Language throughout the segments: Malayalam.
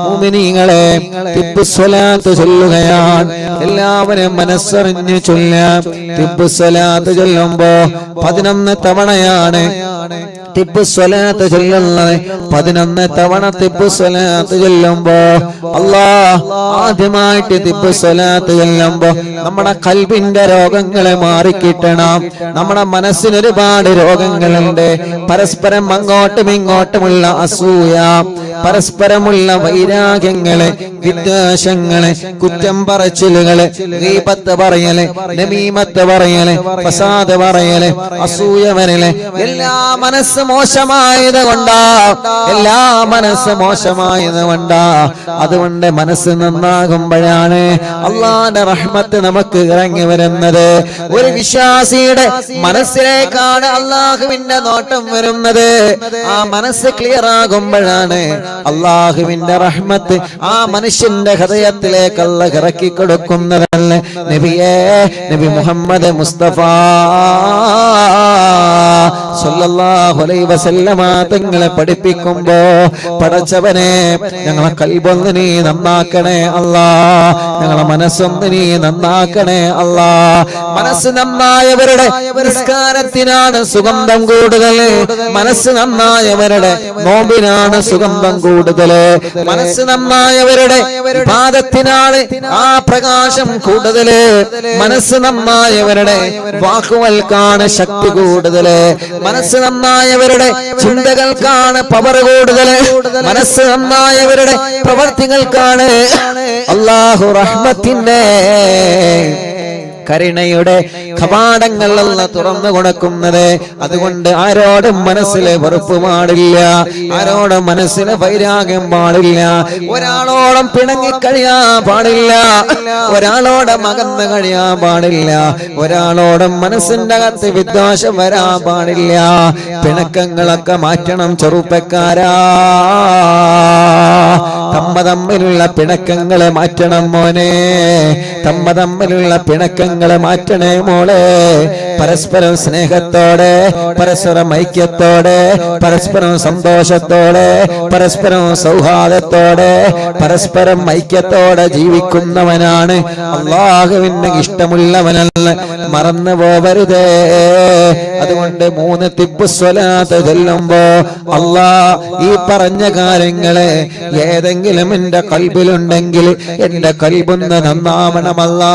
മുഅ്മിനീങ്ങളെ തിബ്ബുസ്സലാത്ത് ചൊല്ലുകയാണ്. എല്ലാവരും മനസ്സറിഞ്ഞ് ചൊല്ലാം. തിബ്ബുസ്സലാത്ത് ചൊല്ലുമ്പോ 11 തവണയാണ് തിബ്ബുസ്സലാത്ത് ചൊല്ലുന്നത്. 11 തവണ തിബ്ബുസ്സലാത്ത് ചൊല്ലുമ്പോ ആദ്യമായിട്ട് തിബ്ബുസ്സലാത്ത് ചൊല്ലുമ്പോ നമ്മുടെ ഖൽബിന്റെ രോഗങ്ങളെ മാറിക്കിട്ടണം. നമ്മുടെ മനസ്സിന് ഒരുപാട് രോഗങ്ങളുണ്ട്. പരസ്പരം അങ്ങോട്ടും ഇങ്ങോട്ടുമുള്ള അസൂയ, പരസ്പരമുള്ള വൈരാഗ്യങ്ങള്, വിദ്വേഷങ്ങള്, കുറ്റം പറച്ചിലുകള്, ഗീബത്ത് പറയല്, നമീമത്ത് പറയല്, ഫസാദ് പറയല്, അസൂയ വരല്, എല്ലാ മനസ്സ് മോശമായത് കൊണ്ടാ. അതുകൊണ്ട് മനസ്സ് നന്നാകുമ്പോഴാണ് അള്ളാന്റെ റഹ്മത്ത് നമുക്ക് ഇറങ്ങി വരുന്നത്. ഒരു വിശ്വാസിയുടെ മനസ്സിലേക്കാണ് അള്ളാഹുവിന്റെ നോട്ടം വരുന്നത്. ആ മനസ്സ് ക്ലിയർ ആകുമ്പോഴാണ് അള്ളാഹുവിന്റെ റഹ്മത്ത് ആ മനുഷ്യന്റെ ഹൃദയത്തിലേക്ക് അല്ലാഹ് ഇറക്കി കൊടുക്കുന്നതല്ലേ. നബി മുഹമ്മദ് മുസ്തഫ സല്ലല്ലാഹു അലൈഹി വസല്ലമ തങ്ങളെ പഠിപ്പിക്കുമ്പോ, പടച്ചവനെ ഞങ്ങളെ ഖൽബൊന്ന് നീ നന്നാക്കണേ അല്ലാ, ഞങ്ങളെ മനസ്സൊന്ന് നീ നന്നാക്കണേ അല്ലാ. മനസ്സ് നന്നായവരുടെ നിസ്കാരത്തിനാണ് സുഗന്ധം കൂടുതൽ. മനസ്സ് നന്നായവരുടെ നോമ്പിനാണ് സുഗന്ധം കൂടുതൽ. മനസ്സ് നന്നായവരുടെ ഇബാദത്തിനാണ് ആ പ്രകാശം കൂടുതൽ. മനസ്സ് നന്നായവരുടെ വാക്കുകൾക്കാണ് ശക്തി കൂടുതൽ. മനസ്സ് നന്നായവരുടെ ചിന്തകൾക്കാണ് പവർ കൂടുതൽ. മനസ്സ് നന്നായവരുടെ പ്രവർത്തികൾക്കാണ് അല്ലാഹു റഹ്മത്തിന്റെ കരുണയുടെ കവാടങ്ങളെല്ലാം തുറന്നു കൊടുക്കുന്നത്. അതുകൊണ്ട് ആരോടും മനസ്സിലെ വെറുപ്പ് പാടില്ല, ആരോടും മനസ്സിലെ വൈരാഗ്യം പാടില്ല, ഒരാളോടും പിണങ്ങിക്കഴിയാൻ പാടില്ല, ഒരാളോടും അകന്ന് കഴിയാൻ പാടില്ല, ഒരാളോടും മനസ്സിന്റെ അകത്ത് വിദ്വേഷം വരാൻ പാടില്ല. പിണക്കങ്ങളൊക്കെ മാറ്റണം ചെറുപ്പക്കാരാ. തമ്മിലുള്ള പിണക്കങ്ങളെ മാറ്റണം മോനെ, തമ്മിലുള്ള പിണക്കങ്ങളെ മാറ്റണേ മോളെ. പരസ്പരം സ്നേഹത്തോടെ, പരസ്പരം ഐക്യത്തോടെ, പരസ്പരം സന്തോഷത്തോടെ, പരസ്പരം സൗഹാർദ്ദത്തോടെ, പരസ്പരം ഐക്യത്തോടെ ജീവിക്കുന്നവനാണ് അല്ലാഹുവിന് ഇഷ്ടമുള്ളവനല്ല. മറന്നു പോവരുതേ. അതുകൊണ്ട് 3 തിബ്ബുസ്സലാത്ത് ചൊല്ലുമ്പോ ഈ പറഞ്ഞ കാര്യങ്ങളെ ഏതെങ്കിലും എന്റെ ഖൽബിലുണ്ടെങ്കിൽ എന്റെ ഖൽബൊന്ന് നന്നാവണമല്ലാ,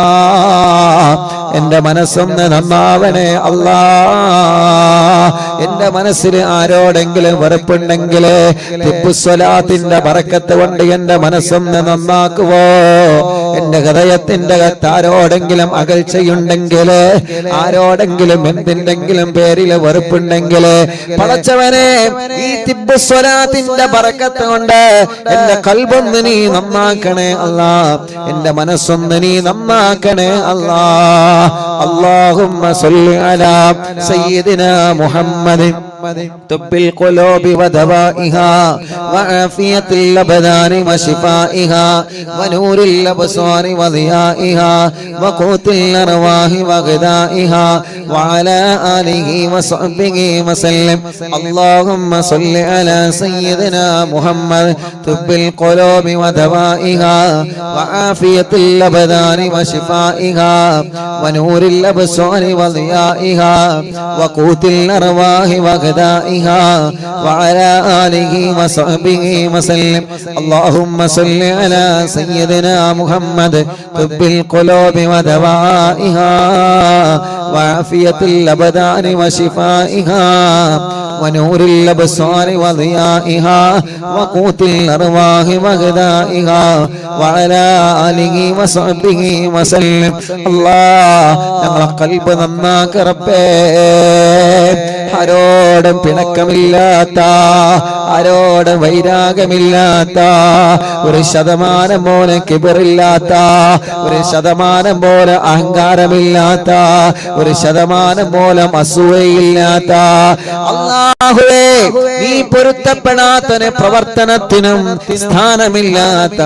എന്റെ മനസ്സൊന്ന് നന്നാവണേ അല്ലാ. എന്റെ മനസ്സിൽ ആരോടെങ്കിലും വെറുപ്പുണ്ടെങ്കിൽ തിബ്ബുസ്സലാത്തിന്റെ ബറക്കത്ത് കൊണ്ട് എന്റെ മനസ്സൊന്ന് നന്നാക്കുവോ. എന്റെ ഹൃദയത്തിന്റെ അകത്ത് ആരോടെങ്കിലും അകൽച്ചയുണ്ടെങ്കിൽ, ആരോടെങ്കിലും എന്തിന്റെങ്കിലും പേരിൽ വെറുപ്പുണ്ടെങ്കിൽ, പടച്ചവനെ ഈ തിബ്ബുസ്സലാത്തിന്റെ ബറക്കത്ത് കൊണ്ട് എന്റെ ഖൽബൊന്ന് നീ നന്നാക്കണേ അല്ലാ, എന്റെ മനസ്സൊന്ന് നീ നന്നാക്കണേ അല്ലാ. اللهم صل على سيدنا محمد طب القلوب ودوائها وعافية الأبدان وشفائها ونور الأبصار وضيائها وقوت الأرواح وغذائها وعلى آله وصحبه وسلم. اللهم صل على سيدنا محمد طب القلوب ودوائها وعافية الأبدان وشفائها ونور الأبصار وضيائها وقوت الأرواح وغذائها وعلى آله وصحبه وسلم. اللهم صل على سيدنا محمد طب القلوب ودوائها وعافية الأبدان وشفائها ونور الأبصار وضيائها وقوت الأرواح وغذائها وعلى آله وصحبه وسلم. الله ഞങ്ങളെ ഖൽബ് നന്നാക്ക റബ്ബേ. ആരോടും പിണക്കമില്ലാത്ത, ആരോടും വൈരാഗമില്ലാത്ത, 1% പോലെ കിബറില്ലാത്ത, 1% പോലെ അഹങ്കാരമില്ലാത്ത, 1% പോലെ അസൂയയില്ലാത്ത അല്ലാഹുവേ, നീ പൊരുത്തപ്പെടാത്ത പ്രവർത്തനത്തിനും സ്ഥാനമില്ലാത്ത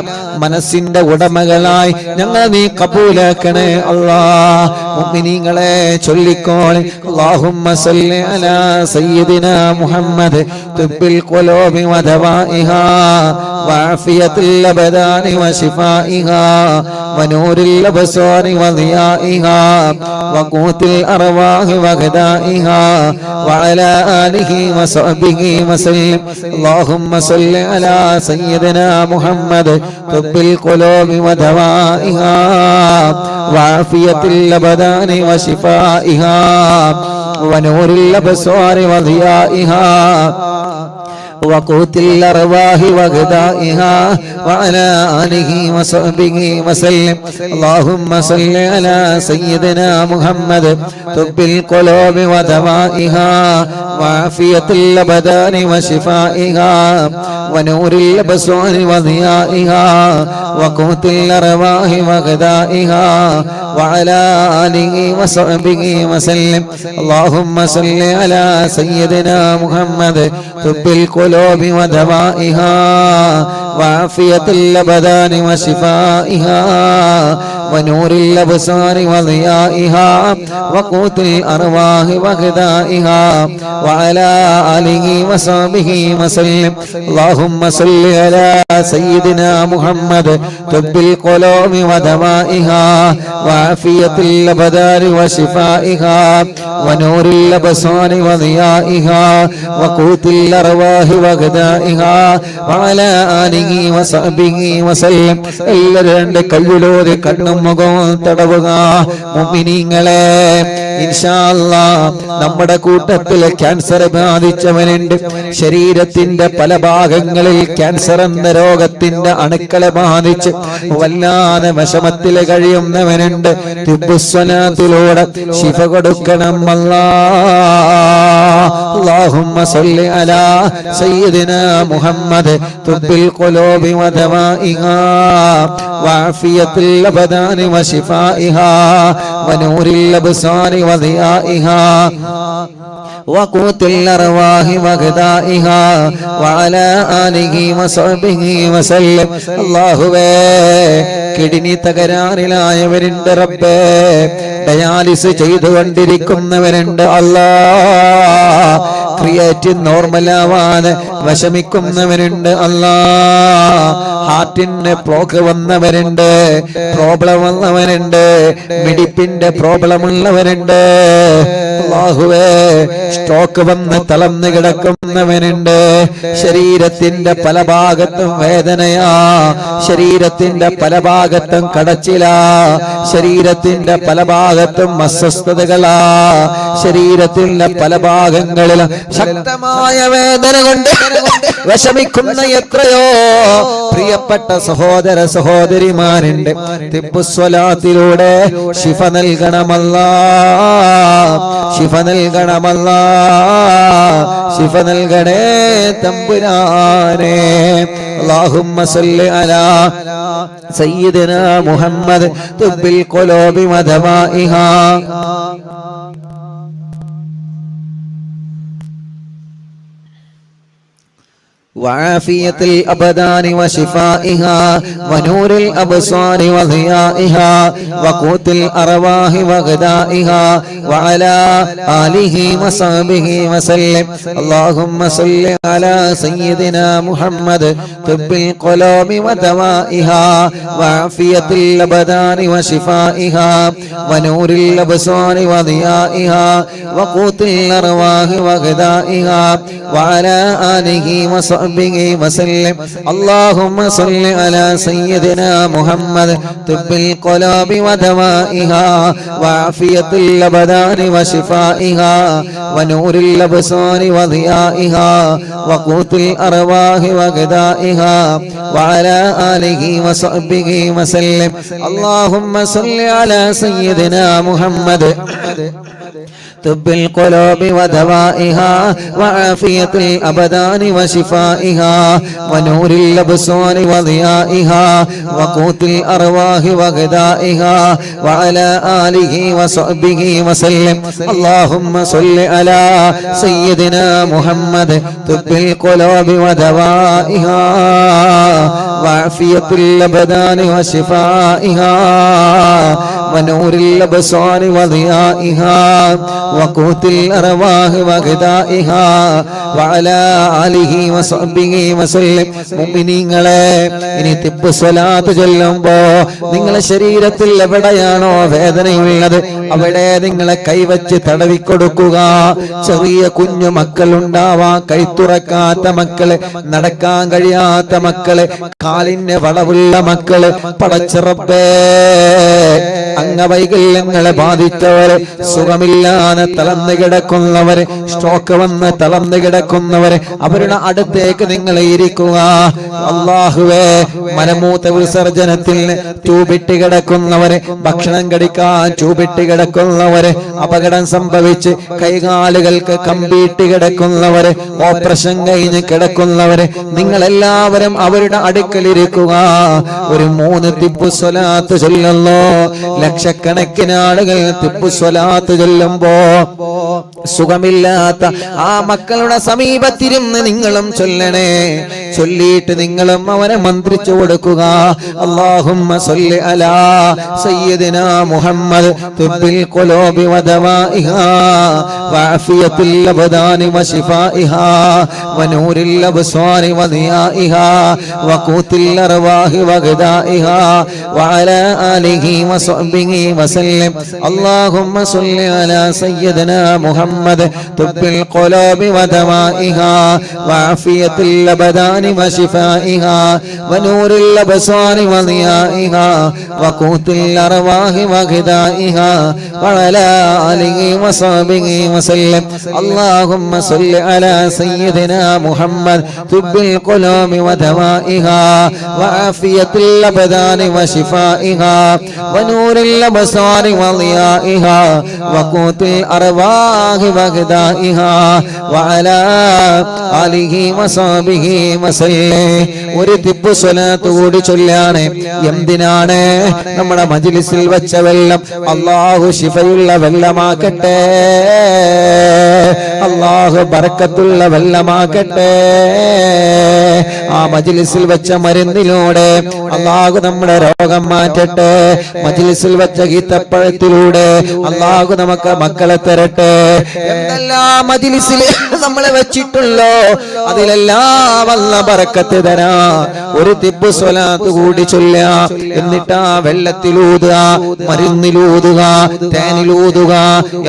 മനസ്സിന്റെ ഉടമകളായി ഞങ്ങൾ നീ കബൂലാക്കണേ അല്ലാഹ്. മുഅ്മിനീങ്ങളെ ചൊല്ലിക്കോളെ. അല്ലാഹുമ്മ സല്ലി അലാ على سيدنا محمد طب القلوب ودوائها وعافية الأبدان وشفائها ونور الأبصار وضيائها وقوت الأرواح وغذائها وعلى آله وصحبه وسلم. اللهم صل على سيدنا محمد طب القلوب ودوائها وعافية الأبدان وشفائها ونور الأبصار وضيائها وقوت الأرواح وغذائها وعلى آله وصحبه وسلم. اللهم صل على سيدنا محمد طب القلوب ودوائها وعافية الأبدان وشفائها ونور الأبصار وضيائها وقوت الأرواح وغذائها وعلى آله وصحبه وسلم. اللهم صل على سيدنا محمد طب القلوب ودوائها وعافية الأبدان وشفائها ونور الأبصار وضيائها وقوت الأرواح وغذائها وعلى آله وصحبه وسلم. اللهم صل على سيدنا محمد طب القلوب ودوائها وعافية الأبدان وشفائها ونور الأبصار وضيائها وقوت الأرواح وغذائها وعلى آله وصحبه وسلم. എല്ലാവരുടെ കയ്യിലൂടെ കണ്ണും മുഖവും തടവുക. മുഅ്മിനീങ്ങളെ, ഇൻഷാ അല്ലാഹ് നമ്മുടെ കൂട്ടത്തിൽ ക്യാൻസർ ബാധിച്ചവനുണ്ട്. ശരീരത്തിന്റെ പല ഭാഗങ്ങളിൽ ക്യാൻസർ എന്ന രോഗത്തിന്റെ അണുക്കളെ ബാധിച്ച് വല്ലാതെ വിഷമത്തിൽ കഴിയുന്നവനുണ്ട്. തിബ്ബുസ്സലാത്തിലൂടെ ശിഫ കൊടുക്കണം اللهم صل على سيدنا محمد طب القلوب ودوائها وعافية الأبدان وشفائها ونور الأبصار وضيائها وقوت الأرواح وغذائها وعلى آله وصحبه وسلم. അല്ലാഹുവേ, കിഡ്നി തകരാറിലായവരുണ്ട് റബ്ബേ, ഡയാലിസ് ചെയ്തുകൊണ്ടിരിക്കുന്നവരുണ്ട് അല്ലാഹ്, ക്രിയേറ്റിൻ നോർമലാവാതെ വിഷമിക്കുന്നവരുണ്ട് അല്ലാഹ്, ഹാർട്ടിന് ബ്ലോക്ക് വന്നവരുണ്ട്, പ്രോബ്ലം വന്നവരുണ്ട്, മിടിപ്പിന്റെ പ്രോബ്ലം ഉള്ളവരുണ്ട് അല്ലാഹുവേ, സ്ട്രോക്ക് വന്ന് തളർന്നു കിടക്കുന്നവനുണ്ട്. ശരീരത്തിന്റെ പല ഭാഗത്തും വേദനയാ, ശരീരത്തിന്റെ പല ഭാഗത്തും കടച്ചിലാ, ശരീരത്തിന്റെ പല ഭാഗത്തും അസ്വസ്ഥതകളാ, ശരീരത്തിന്റെ പല ഭാഗങ്ങളിലും ശക്തമായ വേദന കൊണ്ട് വിഷമിക്കുന്ന എത്രയോ പ്രിയപ്പെട്ട സഹോദര സഹോദരിമാരുണ്ട്. തിബ്ബുസ്സലാത്തിലൂടെ ശിഫ നൽകണമല്ലാഹ്, ശിഫ നൽകണമല്ലാഹ്, ശിഫ നൽകണേ തമ്പുരാനെ. اللهم صل على سيدنا محمد طب القلوب ودوائها وعافية الأبدان وشفائها ونور الأبصار وضيائها وقوت الأرواح وغذائها وعلى آله وصحبه وسلم. اللهم صل على سيدنا محمد طب القلوب ودوائها وعافية الأبدان وشفائها ونور الأبصار وضيائها وقوت الأرواح وغذائها وعلى آله وصحبه وسلم. اللهم صل على سيدنا محمد طب القلوب ودوائها وعافية الأبدان وشفائها ونور الأبصار وضيائها وقوت الأرواح وغذائها وعلى آله وصحبه وسلم. اللهم صل على سيدنا محمد طب القلوب ودوائها وعافية الأبدان وشفائها ونور الأبصار وضيائها وقوت الأرواح وغذائها وعلى آله وصحبه وسلم. اللهم صل على سيدنا محمد طب القلوب ودوائها وعافية الأبدان وشفائها ونور الأبصار وضيائها وقوت الأرواح وغذائها وعلى آله وصحبه وسلم. മുഅ്മിനീങ്ങളെ, ഇനി തിബ്ബ് സ്വലാത്ത് ചൊല്ലുമ്പോ നിങ്ങളുടെ ശരീരത്തിൽ എവിടെയാണോ വേദനയുള്ളത് അവിടെ നിങ്ങളെ കൈവച്ച് തടവിക്കൊടുക്കുക. ചെറിയ കുഞ്ഞു മക്കളുണ്ടാവാം, കൈത്തുറക്കാത്ത മക്കള്, നടക്കാൻ കഴിയാത്ത മക്കള്, കാലിന് വളവുള്ള മക്കള്, പടച്ചിറപ്പേ അംഗവൈകല്യങ്ങളെ ബാധിച്ചവര്, സുഖമില്ലാതെ തളർന്നു കിടക്കുന്നവര്, സ്ട്രോക്ക് വന്ന് തളർന്നു കിടക്കുന്നവര്, അവരുടെ അടുത്തേക്ക് നിങ്ങൾ ഇരിക്കുക. അല്ലാഹുവേ, മലമൂത്ര വിസർജനത്തിൽ ട്യൂബിട്ട് കിടക്കുന്നവര്, ഭക്ഷണം കഴിക്കാൻ ട്യൂബിട്ട് കിടക്കുന്നവര്, അപകടം സംഭവിച്ച് കൈകാലുകൾക്ക് കമ്പിയിട്ട് കിടക്കുന്നവര്, ഓപ്പറേഷൻ കഴിഞ്ഞ് കിടക്കുന്നവര്, നിങ്ങളെല്ലാവരും അവരുടെ അടുക്കലിരിക്കുക. ഒരു 3 തിബ്ബ് സ്വലാത്ത് ചൊല്ലുന്നു. ലക്ഷക്കണക്കിന് ആളുകൾ തിബ്ബ് സ്വലാത്ത് ചൊല്ലുമ്പോ സുഖമില്ലാത്ത ആ മക്കളുടെ സമീപത്തിരുന്ന് നിങ്ങളും ചൊല്ലണേ. ചൊല്ലിയിട്ട് നിങ്ങളും അവനെ മന്ത്രിച്ചു കൊടുക്കുക. അല്ലാഹുമ്മ സ്വല്ലി അലാ സയ്യിദിനാ മുഹമ്മദ് തിബ്ബിൽ ഖുലൂബി വദവാഇഹാ വഅഫിയത്തിൽ അബ്ദാനി വശിഫാഇഹാ വനൂരിൽ അബ്സാരി വദിയാഇഹാ വഖൂത്തിൽ അർവാഹി വഗദാഇഹാ വഅലാ ആലിഹി വസഹ്ബിഹി വസല്ലം. അല്ലാഹുമ്മ സ്വല്ലി അലാ സയ്യിദിനാ മുഹമ്മദ് തിബ്ബിൽ ഖുലൂബി വദവാഇഹാ വഅഫിയത്തിൽ അബ്ദാനി വശിഫാഇഹാ വനൂരിൽ അബ്സാരി വദിയാഇഹാ വഖൂത്തിൽ അർവാഹി വഗദാഇഹാ വഅലാ ആലിഹി വസഹ്ബിഹി വസല്ലം. اللهم صل على سيدنا محمد طب القلوب ودوائها وعافية الأبدان وشفائها ونور الأبصار وضيائها وقوت الأرواح وغذائها وعلى آله وصحبه وسلم. ഒരു തിബ്ബ് സ്വലാത്ത് കൂടി ചൊല്ലാണ്. എന്തിനാണ്? നമ്മുടെ മജ്ലിസിൽ വെച്ച വെള്ളം അല്ലാഹു ശിഫയുള്ള വെള്ളമാക്കട്ടെ, അല്ലാഹു ബർക്കത്തുള്ള വെള്ളമാക്കട്ടെ. ആ മജ്ലിസിൽ വെച്ച മരുന്നിലൂടെ അല്ലാഹു നമ്മുടെ രോഗം മാറ്റട്ടെ. മജ്ലിസിൽ വെച്ച ഈത്തപ്പഴത്തിലൂടെ അല്ലാഹു നമുക്ക് മക്കളെ തരട്ടെ. എന്തെല്ലാം മജ്ലിസിൽ നമ്മളെ വെച്ചിട്ടുള്ളോ അതിലെല്ലാം അല്ലാഹു ബർക്കത്ത് തരാ. ഒരു തിബ്ബ് സ്വലാത്ത് കൂടി ചൊല്ലുക. എന്നിട്ട് ആ വെള്ളത്തിലൂതുക, മരുന്നിലൂതുക, തേനിലൂതുക.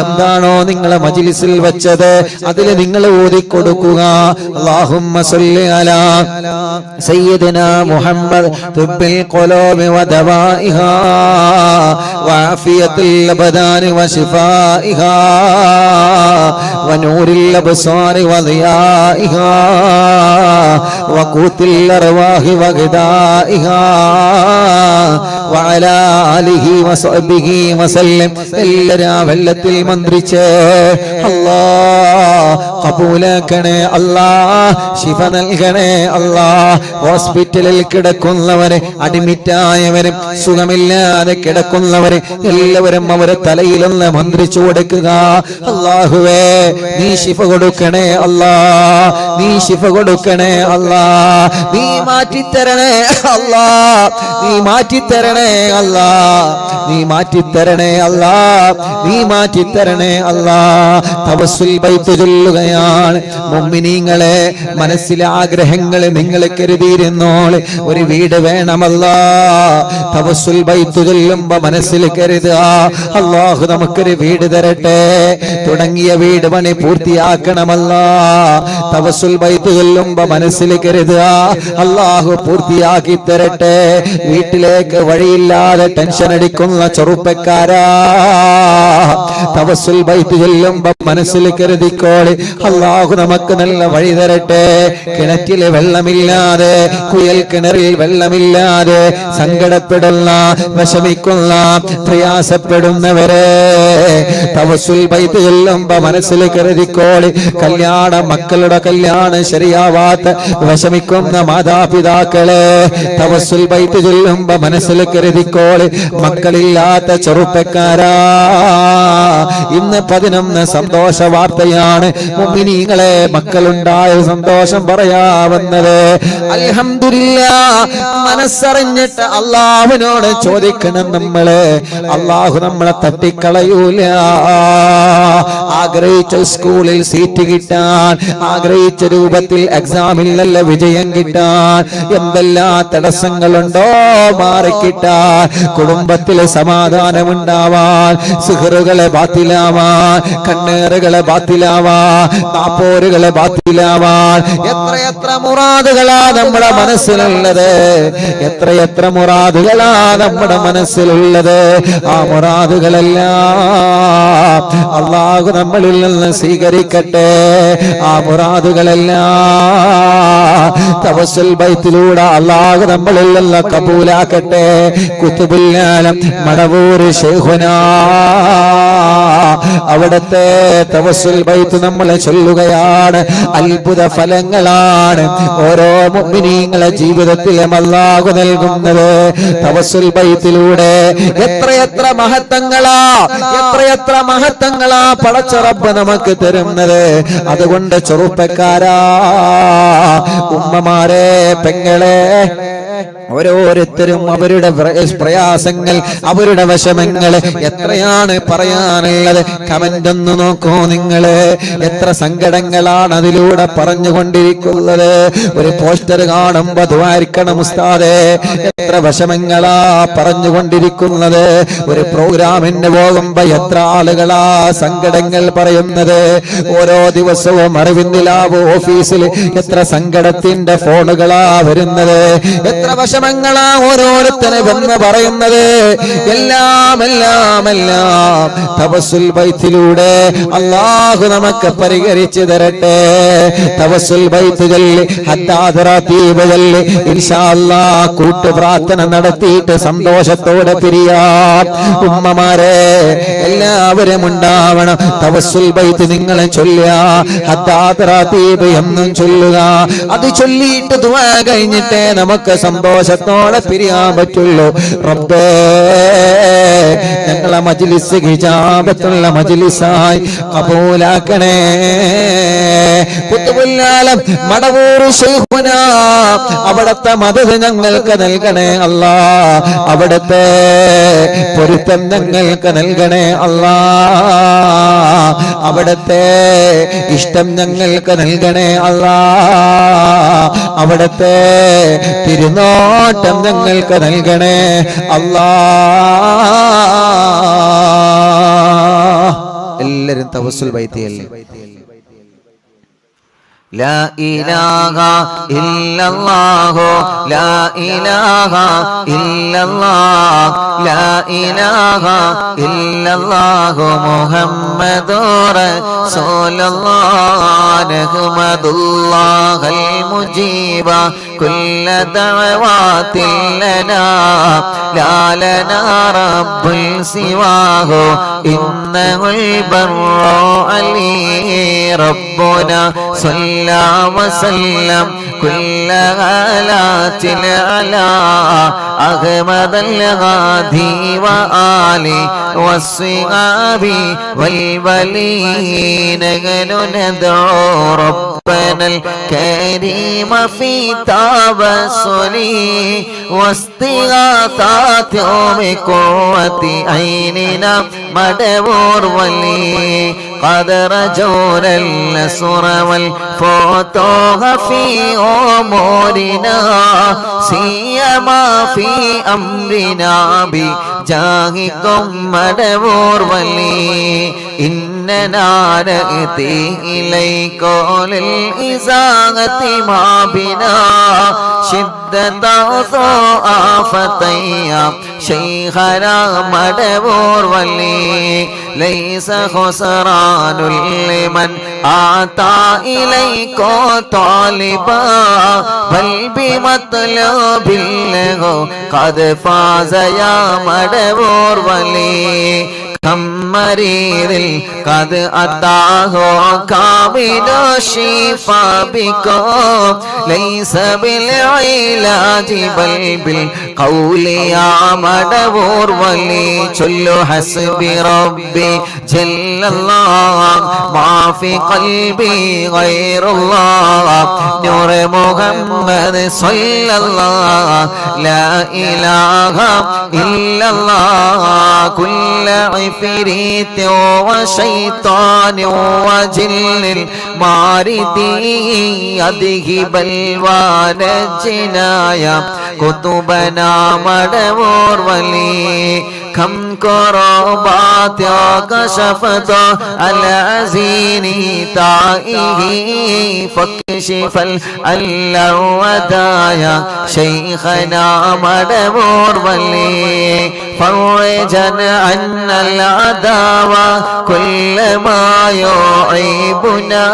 എന്താണോ നിങ്ങളെ മജ്ലിസിൽ വെച്ചത് അതിൽ നിങ്ങൾ ഓതിക്കൊടുക്കുക. അല്ലാഹുമ്മ സ്വല്ലി അലാ സയ്യിദിനാ മുഹമ്മദ് തിബ്ബിൽ ഖുലൂബി വദവാഇഹാ വഅഫിയത്തിൽ അബ്ദാനി വശിഫാഇഹാ വനൂരിൽ അബ്സാരി വദിയാഇഹാ വഖൂത്തിൽ അർവാഹി വഗദാഇഹാ വഅലാ ആലിഹി വസഹ്ബിഹി വസല്ലം. എല്ലാവരും ആ വെള്ളത്തിൽ മന്ത്രിച്ച് അല്ലാഹ് കബൂലാക്കണേ, അല്ലാഹ് ശിഫ നൽകണേ, അല്ലാഹ് ഹോസ്പിറ്റലിൽ കിടക്കുന്നവരെ, അഡ്മിറ്റായവരും സുഖമില്ലാതെ കിടക്കുന്നവരെ എല്ലാവരും അവരെ തലയിലൊന്ന് മന്ത്രിച്ചു കൊടുക്കുക. അല്ലാഹുവേ, നീ ശിഫ കൊടുക്കണേ അല്ലാഹ്, നീ ശിഫ കൊടുക്കണേ അല്ലാഹ്, നീ മാറ്റിത്തരണേ അല്ലാഹ്, നീ മാറ്റിത്തരണേ അല്ലാഹ്, നീ മാറ്റിത്തരണേ അല്ലാഹ്, നീ മാറ്റിത്തരണേ അല്ലാഹ്. തവസ്സുൽ ബൈത്ത് ചൊല്ലുകയാണ്. മുഅ്മിനീങ്ങളെ, മനസ്സിലെ ആഗ്രഹങ്ങൾ നിങ്ങൾ കരുതിയിരുന്നോളെ. ഒരു വീട് വേണമല്ലാ. തവസ്സുൽ ബൈത്ത് ചൊല്ലുമ്പോ മനസ്സിൽ കരുതുക, അല്ലാഹു നമുക്കൊരു വീട് തരട്ടെ, തുടങ്ങിയ വീട് പണി പൂർത്തിയാക്കണമല്ലാ. തവസ്സുൽ ബൈത്ത് ചൊല്ലുമ്പോ മനസ്സിൽ കരുതുക, അല്ലാഹു പൂർത്തിയാക്കി തരട്ടെ. വീട്ടിലേക്ക് വഴിയില്ലാതെ ടെൻഷൻ അടിക്കുന്ന ചെറുപ്പക്കാരാ, തവസ്സുൽ ബൈത്ത് ചൊല്ലുമ്പോ മനസ്സിൽ കരുതിക്കോളെ, അല്ലാഹു നമുക്ക് നല്ല വഴി തരട്ടെ. കിണറ്റിലെ വെള്ളമില്ലാതെ, കുയൽ കിണറിൽ വെള്ളമില്ലാതെ സങ്കടപ്പെടുന്ന, വിഷമിക്കുന്ന, പ്രയാസപ്പെടുന്നവരെ തവസ്സുൽ ബൈത്ത് ചൊല്ലുമ്പോ മനസ്സിൽ കരുതിക്കോളെ, കല്യാണം, മക്കളുടെ കല്യാണം ശരിയാവാത്ത, വിഷമിക്കുന്ന മാതാപിതാക്കളെ തവസ്സുൽ ബൈത്ത് ചൊല്ലുമ്പോ മനസ്സിൽ കരുതിക്കോളെ, മക്കളില്ലാത്ത ചെറുപ്പക്കാരാ, ഇന്ന് 11 സന്തോഷ വാർത്തയാണ്. മുഅ്മിനീങ്ങളെ, മക്കളുണ്ടായ സന്തോഷം പറയാവുന്നത്. അൽഹംദുലില്ലാഹ്, മനസ്സറിഞ്ഞിട്ട് അല്ലാഹുവിനോട് ചോദിക്കണം നമ്മള്. അല്ലാഹു നമ്മളെ തട്ടിക്കളയൂല. ആഗ്രഹിച്ച സ്കൂളിൽ സീറ്റ് കിട്ടാൻ, ആഗ്രഹിച്ച രൂപത്തിൽ എക്സാമിൽ നല്ല വിജയം കിട്ടാൻ എന്തെല്ലാം തടസ്സങ്ങളുണ്ടോ മാറിക്കിട്ടാൻ, കുടുംബത്തിലെ സമാധാനമുണ്ടാവാൻ, സിഹറുകളെ ബാത്തിലാവാൻ, കണ്ണേറുകളെ ബാത്തിലാവാൻ, നാപ്പോരുകളെ ബാത്തിലാവാൻ, എത്രയെത്ര മുറാദുകളാ നമ്മുടെ മനസ്സിലുള്ളത്, എത്രയെത്ര മുറാദുകളാ നമ്മുടെ മനസ്സിലുള്ളത്. ആ മുറാദുകളെല്ലാം അല്ലാഹു നമ്മളിൽ നിന്ന് സ്വീകരിക്കട്ടെ. ആ മുറാദുകളെല്ലാം തവസ്സുൽ ബൈത്തിലൂടെ അല്ലാഹു നമ്മളിൽ നിന്ന് കബൂലാക്കട്ടെ. ഖുതുബുൽ ആലം മടവൂർ ശൈഖുനാ, അവിടുത്തെ തവസ്സുൽ ബൈത്ത് നമ്മൾ ചൊല്ലുകയാണ്. അത്ഭുത ഫലങ്ങളാണ് ഓരോ മുഅ്മിനീങ്ങളെ ജീവിതത്തിലും അല്ലാഹു നൽകുന്നത് തവസ്സുൽ ബൈത്തിലൂടെ. എത്രയെത്ര മഹത്വങ്ങളാ, എത്രയെത്ര മഹത്വങ്ങളാ പടച്ച റബ്ബ് നമുക്ക് തരുന്നത്. അതുകൊണ്ട് ചെറുപ്പക്കാരാ, ഉമ്മമാരെ, പെങ്ങളെ, ഓരോരുത്തരും അവരുടെ പ്രയാസങ്ങൾ, അവരുടെ വിഷമങ്ങൾ എത്രയാണ് പറയാനുള്ളത്. കമന്റ് ഒന്ന് നോക്കൂ നിങ്ങള്, എത്ര സങ്കടങ്ങളാണ് അതിലൂടെ പറഞ്ഞുകൊണ്ടിരിക്കുന്നത്. ഒരു പോസ്റ്റർ കാണുമ്പോ ദ്വാരിക്കണം ഉസ്താദേ, എത്ര വിഷമങ്ങളാ പറഞ്ഞുകൊണ്ടിരിക്കുന്നത്. ഒരു പ്രോഗ്രാമിന് പോകുമ്പോ എത്ര ആളുകളാ സങ്കടങ്ങൾ പറയുന്നത്. ഓരോ ദിവസവും അറിവിന്ദിലാവ് ഓഫീസിൽ എത്ര സങ്കടത്തിന്റെ ഫോണുകളാ വരുന്നത്, എത്ര വിഷമങ്ങളാ ഓരോരുത്തരെ വന്ന് പറയുന്നത്. എല്ലാം എല്ലാം എല്ലാം തവസ്സുൽ ബൈത്തിലൂടെ അല്ലാഹു നമുക്ക് പരിഹരിച്ചു തരട്ടെ. തവസ്സുൽ ബൈത്ത് ചൊല്ലി, ഹദ്ദാദ് റതീബ് ചൊല്ലി ഇൻഷാ അല്ലാഹ് കൂട്ടു പ്രാർത്ഥന നടത്തിയിട്ട് സന്തോഷത്തോടെ പിരിയാം. ഉമ്മമാരെ, എല്ലാവരും ഉണ്ടാവണം. തവസ്സുൽ ബൈത്ത് നിങ്ങൾ ചൊല്ലുക, ഹദ്ദാദ് റതീബ് എന്നും ചൊല്ലുക. അത് ചൊല്ലിയിട്ട് ദുആ കഴിഞ്ഞിട്ടേ നമുക്ക് സന്തോഷത്തോടെ പിരിയാൻ പറ്റുള്ളൂ. റബ്ബേ, ഞങ്ങളെ മജ്ലിസ് ഹിജാബത്തുള്ള മജ്ലിസായി കബൂലാക്കണേ. ഖുതുബുൽ ആലം മടവൂർ ശൈഖുനാ, അവിടുത്തെ മദദ് ഞങ്ങൾക്ക് നൽകണേ അല്ലാ. അവിടുത്തെ പൊരുത്തം ഞങ്ങൾക്ക് നൽകണേ അല്ലാ. അവിടുത്തെ ഇഷ്ടം ഞങ്ങൾക്ക് നൽകണേ അല്ലാ. അവിടുത്തെ തിരുനോട്ടം ഞങ്ങൾക്ക് നൽകണേ അല്ലാ. എല്ലാരും തവസ്സുൽ ബൈത്തിയല്ലേ. ലാ ഇലാഹ ഇല്ലല്ലാഹു ലാ ഇലാഹ ഇല്ലല്ലാഹ് ലാ ഇലാഹ ഇല്ലല്ലാഹു മുഹമ്മദുർ റസൂലുള്ളാഹ് നഹ്മദുല്ലാഹൽ മുജീബ കുല്ല ദഅവാതിൽ ലനാ ലാ ലനാ റബ്ബുൽ സിവാഹു ഇന്നഹുൽ ബർറു അലീ റബ്ബുനാ صلى وسلم كل غالات على أحمد الغادي وآله والصحاب والولين. ندعو ربنا الكريم في تبسله واستغاثات بقوة عيننا مدبور ولي قد رجونا النصر والفتوح في أمورنا سيما في أمرنا بجاهكم مدبور ولي. إننا نأتي إليكم للإزاغة ما بنا شدة آفتيا شيخنا مدبور ولي. ليس خسران لمن آتى إليكم طالبا بل بمطلب له قد فاز يا مدبور ولي. हम मरीज़ قد أتاه كامل الشفاء بكم ليس بالعلاج بل بالقول يا مدبور ولي چل حسبي ربي جل الله ما في قلبي غير الله نور محمد صلى الله لا إله إلا الله كل عفريت وشيطان وجن الماردي يذهب الوان الجنايا كتبنا مدبور ولي كم كربات كشفت العزين تائه فاكشف الودايا شيخنا مدبور ولي فرجا عنا العداوة كل ما يعيبنا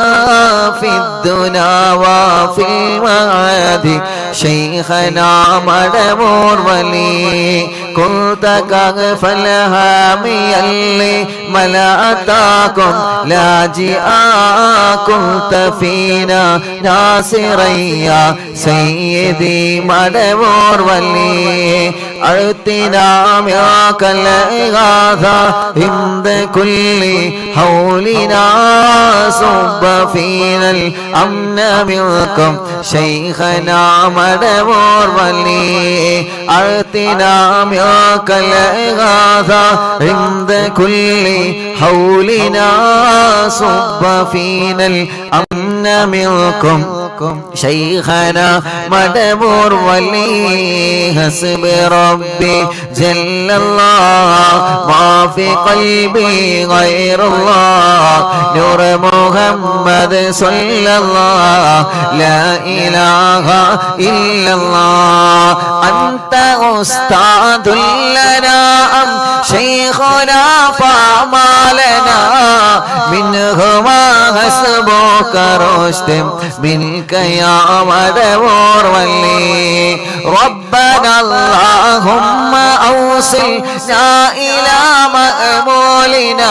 في الدنا وفي المعاد شيخنا مدبور ولي كنت كغف الهامي اللي ملأتاكم لاجئا كنت فينا ناصريا سيدي مدبور ولي أعطنا معك الإغاثة عند كل حولنا صب فينا الأمن منكم شيخنا مدبور ولي أعطنا معك الإغاثة عند كل حولنا صب فينا الأمن منكم شيخنا مدبور ولي حسب ربي جل الله ما في قلبي غير الله نور محمد صلى الله لا إله إلا الله أنت أستاذ لنا أم شيخنا فما لنا منهما حسبك رشد منك يا مدبور ولي ربنا اللهم أوصلنا إلى مأمولنا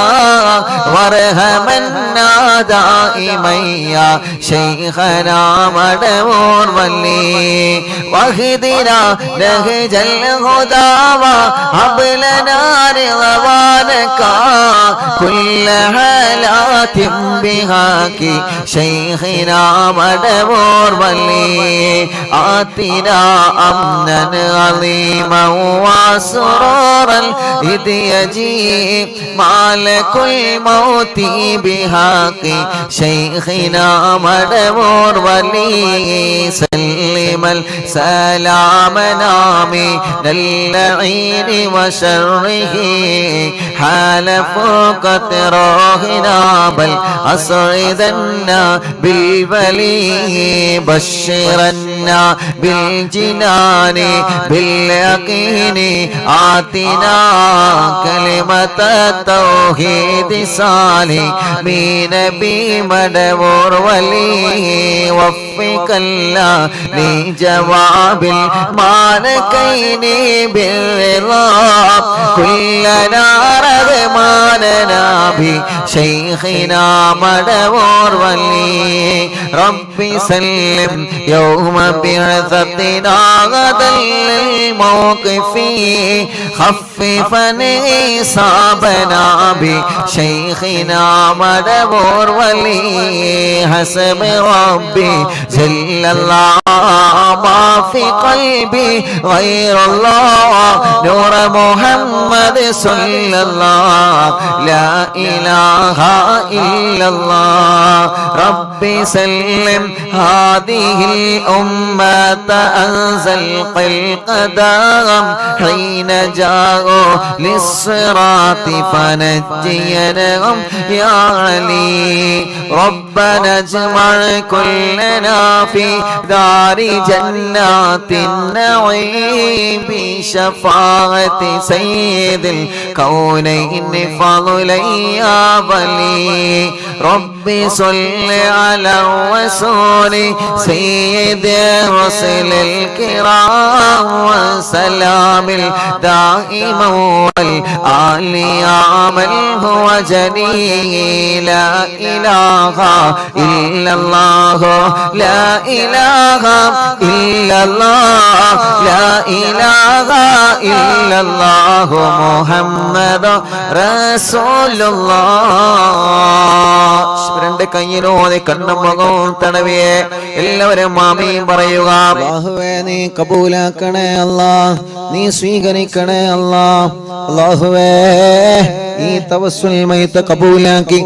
وارحمنا دائما يا شيخنا مدبور ولي واهدنا نهج الهدى وهب لنا رضوانك كل حالات بهاك شيخنا مدبور ولي آتنا أمنا عظيما وسرورا إذ يجيء مالك الموت بحق شيخنا مدبور ولي سلم السلام نامي للعين وشره حال فوق روحنا بل أسعدنا بالبلي بشرنا بالجنان باليقين آتنا كلمة التوحيد سالمين بمدبور ولي وفق الله لجواب المالكين بالرضا كلنا رغماننا بشيخنا مدبور ولي ربي سلم يوم بعثتنا غدا للموقف خففا إصابنا بشيخنا مدبور ولي حسب ربي جل الله ما في قلبي غير الله نور محمد صلى الله لا إله إلا الله ربي سلم هذه الأمة أنزل القدم حين جاءوا للصراط فنجينهم يا علي ربنا اجمع كلنا في دار جنات النعيم بشفاعة سيد الكونين فضلي يا ولي ربي صل على الرسول سيد الرسل الكرام وسلام دائما والآل يا من هو جليل لا إله إلا الله لا إله إلا الله لا إله إلا الله محمد رسول الله രണ്ട് കയ്യിലോടെ കണ്ണും മുഖവും തടവിയെ എല്ലാവരും ആമീൻ പറയുക. അല്ലാഹുവേ നീ കബൂലാക്കണേ അല്ലാഹ്, നീ സ്വീകരിക്കണേ അല്ലാഹ്. അല്ലാഹുവേ ഈ തവസ്സുൽ മൈത കബൂലാക്കി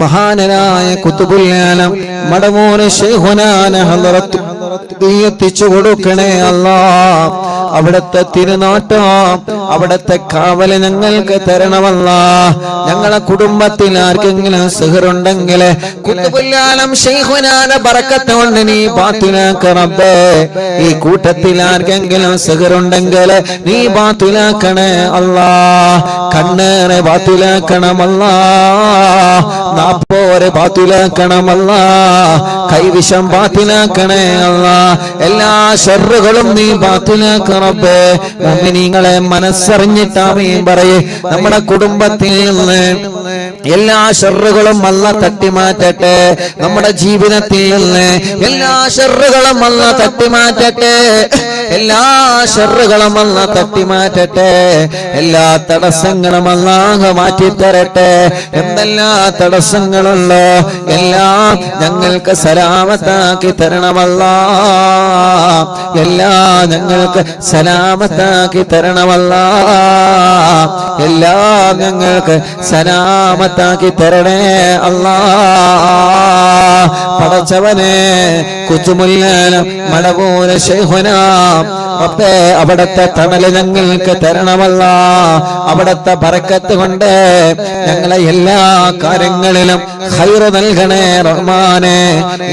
മഹാനരായ ഖുതുബുൽ ആലം മടമൂര് ശൈഖുനാന ഹളറത്ത് എത്തിച്ചു കൊടുക്കണേ അല്ലാഹ്. അവിടുത്തെ തിരുനാട്ടം അവിടുത്തെ കാവല് ഞങ്ങൾക്ക് തരണമല്ലാഹ്. ഞങ്ങളെ കുടുംബത്തിൽ ആർക്കെങ്കിലും സിഹറുണ്ടെങ്കിൽ ഖുതുബുൽ ആലം ശൈഖുനാന ബറക്കത്ത് കൊണ്ട് നീ ബാത്തിലാക്ക റബ്ബേ. ഈ കൂട്ടത്തിൽ ആർക്കെങ്കിലും സിഹറുണ്ടെങ്കിൽ നീ ബാത്തിലാക്കണേ അല്ലാഹ്. കണ്ണേറെ ബാത്തിലാക്കണമല്ലാഹ്, നാപ്പോരെ ബാത്തിലാക്കണമല്ലാഹ്, കൈവിഷം ബാത്തിലാക്കണേ അല്ലാഹ്. എല്ലാ ശർറുകളും നീ ബാത്തിലാക്ക റബ്ബേ. മുഅ്മിനീങ്ങളെ മനസ്സറിഞ്ഞിട്ട് ആമീൻ പറയേ. നമ്മുടെ കുടുംബത്തിൽ നിന്ന് എല്ലാ ശർറുകളും അല്ലാഹ് തട്ടിമാറ്റട്ടെ. നമ്മുടെ ജീവിതത്തിൽ നിന്ന് എല്ലാ ശർറുകളും അല്ലാഹ് തട്ടിമാറ്റട്ടെ. എല്ലാ ശർറുകളും അല്ലാഹ് തട്ടിമാറ്റട്ടെ. എല്ലാ തടസ്സങ്ങളും അല്ലാഹ് മാറ്റിത്തരട്ടെ. എന്തെല്ലാ തടസ്സങ്ങളുണ്ടോ എല്ലാം ഞങ്ങൾക്ക് സലാമത്താക്കി തരണമല്ലാഹ്. എല്ലാം ഞങ്ങൾക്ക് സലാമത്താക്കി തരണമല്ലാഹ്. എല്ലാം ഞങ്ങൾക്ക് സലാമത്താക്കി തരണേ അല്ലാഹ്. പടച്ചവനെ ഖുതുബുൽ ആലം മടവൂര് ശൈഖുനാ റബ്ബേ അവിടുത്തെ തണല് ഞങ്ങൾക്ക് തരണമല്ലാഹ്. അവിടുത്തെ ബറക്കത്ത് കൊണ്ട് ഞങ്ങളെ എല്ലാ കാര്യങ്ങളിലും ഖൈറ് നൽകണേ റഹ്മാനെ.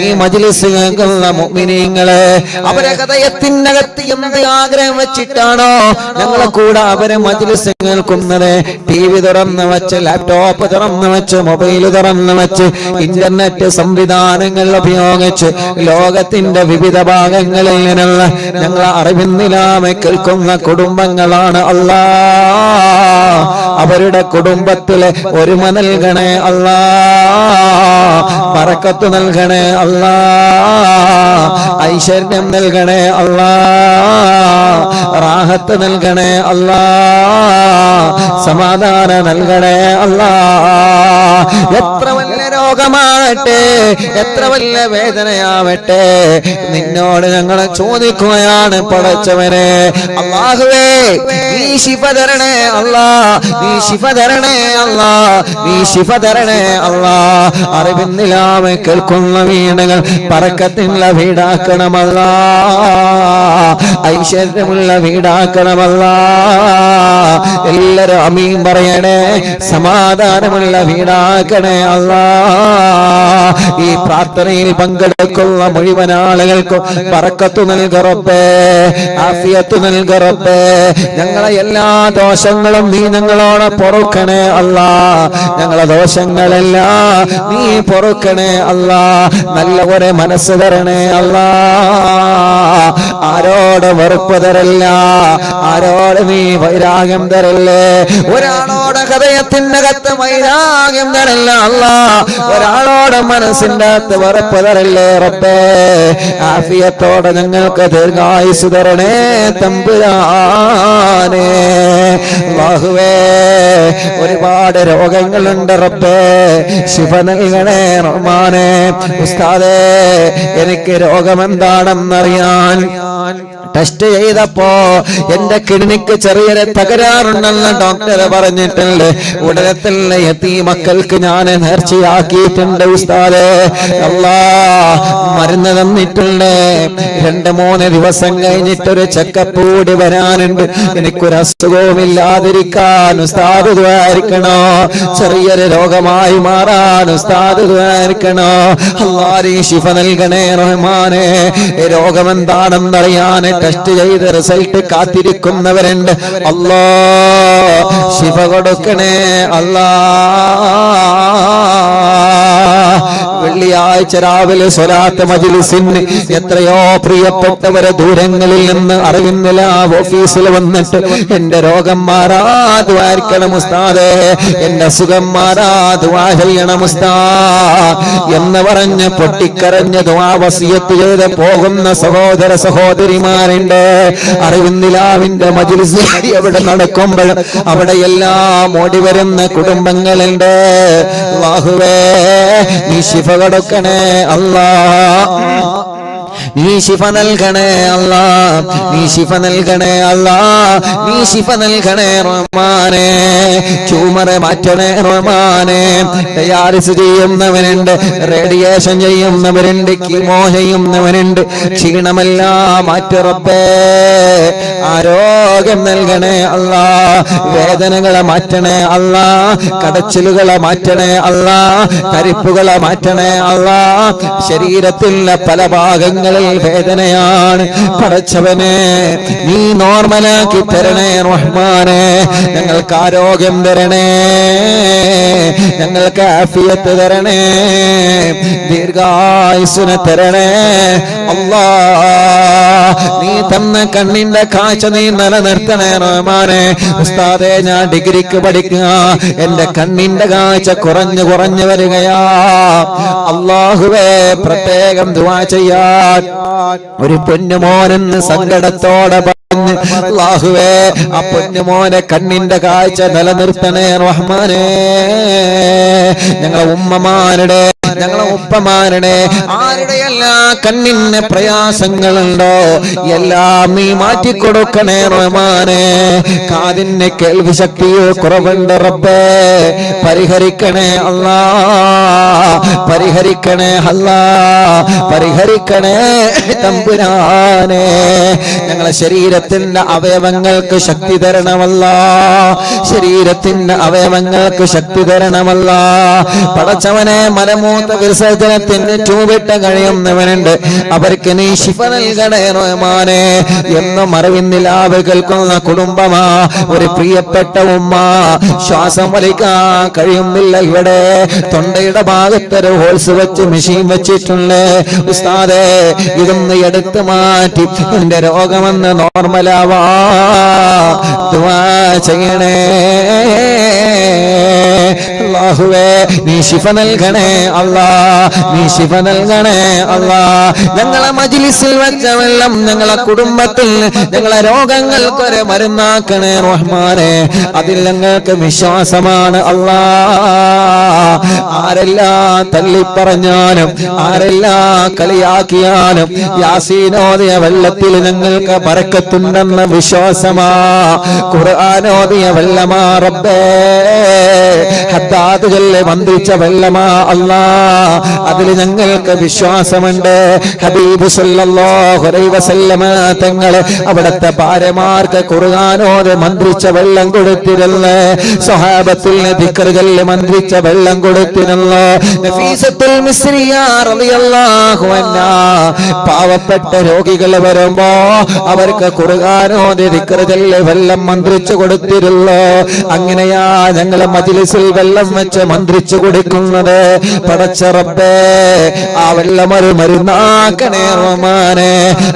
ഈ മജ്ലിസ് കേൾക്കുന്ന മുഅ്മിനീങ്ങളെ അവരെ ഹൃദയത്തിനകത്ത് എന്ത് ആഗ്രഹം വെച്ചിട്ടാണോ ഞങ്ങളെ കൂടെ അവരെ മജ്ലിസ് കേൾക്കുന്നത്, TV തുറന്ന് വെച്ച് ലാപ്ടോപ്പ് തുറന്ന് വെച്ച് മൊബൈൽ തുറന്ന് വെച്ച് ഇന്റർനെറ്റ് സംവിധാനങ്ങൾ ഉപയോഗിച്ച് ലോകത്തിന്റെ വിവിധ ഭാഗങ്ങളിൽ നിന്നുള്ള ഞങ്ങളെ അറിവിന്നിലാമെ കേൾക്കുന്ന കുടുംബങ്ങളാണ് അല്ലാഹ്. അവരുടെ കുടുംബത്തിലെ ഒരുമ നൽകണേ അല്ലാഹ്. ബറക്കത്ത് നൽകണേ അല്ലാഹ്. ഐശ്വര്യം നൽകണേ അല്ലാഹ്. റാഹത്ത് നൽകണേ അല്ലാഹ്. സമാധാനം നൽകണേ അല്ലാഹ്. എത്ര വലിയ രോഗമാവട്ടെ, എത്ര വലിയ വേദനയാവട്ടെ, നിന്നോട് ഞങ്ങൾ ചോദിക്കുകയാണ് പടച്ചവനെ. അല്ലാഹുവേ നീ ശിഫ തരണേ അല്ലാഹ്, നീ ശിഫ തരണേ അല്ലാഹ്, നീ ശിഫ തരണേ അല്ലാഹ്. അറിവിന്നിലാമെ കേൾക്കുന്ന വീടുകൾ ബറക്കത്തുള്ള വീടാക്കണമല്ലാഹ്, ഐശ്വര്യമുള്ള വീടാക്കണമല്ലാഹ്. എല്ലാവരും ആമീൻ പറയണേ. സമാധാനമുള്ള വീടാക്കണേ അല്ലാഹ്. ഈ പ്രാർത്ഥനയിൽ പങ്കെടുക്കുന്ന മുഴുവൻ ആളുകൾക്കും ബറക്കത്ത് നൽക റബ്ബേ, ആഫിയത്ത് നൽക റബ്ബേ. ഞങ്ങളെ എല്ലാ ദോഷങ്ങളും നീ ഞങ്ങളോട് പൊറുക്കണേ അല്ലാഹ്. ഞങ്ങളെ ദോഷങ്ങളെല്ലാം നീ പൊറുക്കണേ അല്ലാഹ്. നല്ല ഒരു മനസ്സ് തരണേ അല്ലാഹ്. ആരോട് വെറുപ്പ് തരല്ല, ആരോട് നീ വൈരാഗ്യം തരല്ലേ. ഒരാളോട് ഹൃദയത്തിന്റെ അകത്ത് വൈരാഗ്യം തരല്ല അല്ലാഹ്. ഒരാളോട് മനസ്സിന്റെ അകത്ത് വെറുപ്പ് തരല്ലേ റബ്ബേ. ആഫിയത്തോടെ ഞങ്ങൾക്ക് ദീർഘായുസ് തരണേ തമ്പുരാനെ. അല്ലാഹുവേ ഒരുപാട് രോഗങ്ങളുണ്ട് റബ്ബേ, ശിഫ നൽകണേ റഹ്മാനെ. ഉസ്താദേ എനിക്ക് രോഗമെന്താണെന്നറിയാൻ ടെസ്റ്റ് ചെയ്തപ്പോ എന്റെ കിഡ്നിക്ക് ചെറിയൊരു തകരാറുണ്ടെന്ന് ഡോക്ടർ പറഞ്ഞിട്ടുണ്ട്. ഉടനെ തന്നെ യതീമക്കൾക്ക് ഞാൻ നേർച്ചയാക്കിയിട്ടുണ്ട് ഉസ്താദേ. അല്ലാഹ് മരുന്ന് തന്നിട്ടുണ്ട്. 2-3 ദിവസം കഴിഞ്ഞിട്ടൊരു ചെക്കപ്പ് കൂടി വരാനുണ്ട്. എനിക്കൊരു അസുഖവും ഇല്ലാതിരിക്കാൻ ഉസ്താദ് ദുആയിരിക്കണോ. ചെറിയൊരു രോഗമായി മാറാൻ ഉസ്താദ് ദുആയിരിക്കണോ. അല്ലാഹ് ശിഫ നൽകണേ റഹ്മാനെ. രോഗമെന്താണെന്നറിയാൻ ടെസ്റ്റ് ചെയ്ത് റിസൾട്ട് കാത്തിരിക്കുന്നവരുണ്ട്. അല്ലാഹ് ശിഫ കൊടുക്കണേ അല്ലാഹ്. വെള്ളിയാഴ്ച രാവിലെ സ്വലാത്ത് മജ്ലിസിന് എത്രയോ പ്രിയപ്പെട്ടവരെ ദൂരങ്ങളിൽ നിന്ന് അറിയുന്നില്ല ഓഫീസിൽ വന്നിട്ട് എന്റെ രോഗം മാറാതുവായിരിക്കണം ഉസ്താദേ, എന്റെ അസുഖം മാറാതുവാ ചെയ്യണം ഉസ്താദ് എന്ന് പറഞ്ഞ് പൊട്ടിക്കരഞ്ഞ് ദുആ വസിയത്ത് ചെയ്ത് പോകുന്ന സഹോദര സഹോദരിമാരുണ്ട്. അറിവിന്ദിലാവിന്റെ മജ്ലിസ് എവിടെ നടക്കുമ്പോൾ അവിടെ എല്ലാം ഓടി വരുന്ന കുടുംബങ്ങളുണ്ട്. അല്ലാഹുവേ നീ ശിഫ കൊടുക്കണേ അല്ലാഹ്, നീ ശിഫ നൽകണേ അല്ലാഹ്, നീ ശിഫ നൽകണേ അല്ലാഹ്, നീ ശിഫ നൽകണേ റഹ്മാനേ. ട്യൂമർ മാറ്റണേ റഹ്മാനേ. ഡയാലിസിസ് ചെയ്യുന്നവനുണ്ട്, റേഡിയേഷൻ ചെയ്യുന്നവരുണ്ട്, കീമോ ചെയ്യുന്നവനുണ്ട്. ക്ഷീണമെല്ലാം മാറ്റി റബ്ബേ, ആരോഗ്യം നൽകണേ അല്ലാഹ്, വേദനകളെ മാറ്റണേ അല്ലാഹ്, കടച്ചിലുകളെ മാറ്റണേ അല്ലാഹ്, തരിപ്പുകളെ മാറ്റണേ അല്ലാഹ്. ശരീരത്തിലെ പല ഭാഗങ്ങളിൽ വേദനയാണ്, പടച്ചവനെ നീ നോർമലാക്കി തരണേ റഹ്മാനെ. ഞങ്ങൾക്ക് ആരോഗ്യം തരണേ, ഞങ്ങൾക്ക് ആഫിയത്ത് തരണേ, ദീർഘായുസ്സിനെ തരണേ അല്ലാഹ്. നീ തന്ന കണ്ണിന്റെ കാഴ്ച നീ നിലനിർത്തണേ റഹ്മാനെ. ഉസ്താദേ ഞാൻ ഡിഗ്രിക്ക് പഠിക്കുക, എന്റെ കണ്ണിന്റെ കാഴ്ച കുറഞ്ഞു വരികയാ. അല്ലാഹുവേ പ്രത്യേകം ദുആ ചെയ്യാൻ ഒരു പൊന്നുമോനെന്ന് സങ്കടത്തോടെ പറഞ്ഞു. അല്ലാഹുവേ ആ പൊന്നുമോനെ കണ്ണിന്റെ കാഴ്ച നിലനിർത്തണേ റഹ്മാനേ. ഞങ്ങളെ ഉമ്മമാരുടെ, ഞങ്ങളെ ഉപ്പമാരുടെ ആരുടെയെല്ലാം കണ്ണിന് പ്രയാസങ്ങളുണ്ടോ എല്ലാം നീ മാറ്റിക്കൊടുക്കണേ റഹ്മാനേ. കാതിന് കേൾവി ശക്തിയോ കുറവുണ്ട് റബ്ബേ, പരിഹരിക്കണേ അല്ലാ, പരിഹരിക്കണേ അല്ലാ, പരിഹരിക്കണേ തമ്പുരാനെ. ഞങ്ങളെ ശരീരത്തിന്റെ അവയവങ്ങൾക്ക് ശക്തി തരണമല്ല, ശരീരത്തിന്റെ അവയവങ്ങൾക്ക് ശക്തി തരണമല്ല. പടച്ചവനെ മലമൂത്ര വിസർജനത്തിന് ട്യൂബിട്ട് കഴിയുന്നവനുണ്ട്, അവർക്ക് നീ ശിഫ നൽകണേ റഹ്മാനെ. എന്നും അറിവിന്നിലാവ് കേൾക്കുന്ന കുടുംബമാ, ഒരു പ്രിയപ്പെട്ട ഉമ്മ ശ്വാസം വലിക്കാൻ കഴിയുന്നില്ല, ഇവിടെ തൊണ്ടയുടെ ഭാഗത്തൊരു ഹോൾസ് വെച്ച് മെഷീൻ വെച്ചിട്ടുണ്ട്. ഉസ്താദേ ഇതൊന്ന് എടുത്തു മാറ്റി എന്റെ രോഗമെന്ന് നോർമലാവാ ദുആ ചെയ്യണേ. അല്ലാഹുവേ നീ ശിഫ നൽകണേ അല്ലാഹ്, നീ ശിഫ നൽകണേ അല്ലാഹ്. ഞങ്ങളെ മജ്ലിസിൽ വെച്ച വെള്ളം ഞങ്ങളെ കുടുംബത്തിൽ ഞങ്ങളെ രോഗങ്ങൾക്കൊരു മരുന്നാക്കണേ റഹ്മാനെ. അതിൽ ഞങ്ങൾക്ക് വിശ്വാസമാണ് അല്ലാഹ്. ആരെല്ലാം തള്ളിപ്പറഞ്ഞാലും ആരെല്ലാം കളിയാക്കിയാലും യാസീനോദിയ വെള്ളത്തിൽ ഞങ്ങൾക്ക് ബറക്കത്തുണ്ടെന്ന വിശ്വാസമാ. ഖുർആനോദിയ വെള്ളമാ റബ്ബേ, ഹദ്ദാദ് ചൊല്ലി മന്ത്രിച്ച വെള്ളമാ അല്ലാഹ്, അതിൽ ഞങ്ങൾക്ക് വിശ്വാസമുണ്ട്. ഹബീബ് സല്ലല്ലാഹു അലൈഹി വസല്ലമ തങ്ങൾ അവിടുത്തെ ഭാര്യമാർക്ക് ഖുർആനോദി മന്ത്രിച്ച വെള്ളം കൊടുത്തിരുന്നു, സ്വഹാബത്തിൽ ദിക്ർ ചൊല്ലി മന്ത്രിച്ച വെള്ളം കൊടുത്തിരുന്നു. നഫീസത്തുൽ മിസ്രിയ റളിയല്ലാഹു അൻഹാ പാവപ്പെട്ട രോഗികൾ വരുമ്പോ അവർക്ക് ഖുർആനോദി ദിക്ർ ചൊല്ലി വെള്ളം മന്ത്രിച്ചു കൊടുത്തിരുന്നു. അങ്ങനെയാ ഞങ്ങളെ മജ്ലിസിൽ വെള്ളം വെച്ച് മന്ത്രിച്ചു കൊടുക്കുന്നത്. പടച്ച റബ്ബേ ആ വെള്ളം ഒരു മരുന്നാക്കണേ റഹ്മാനെ.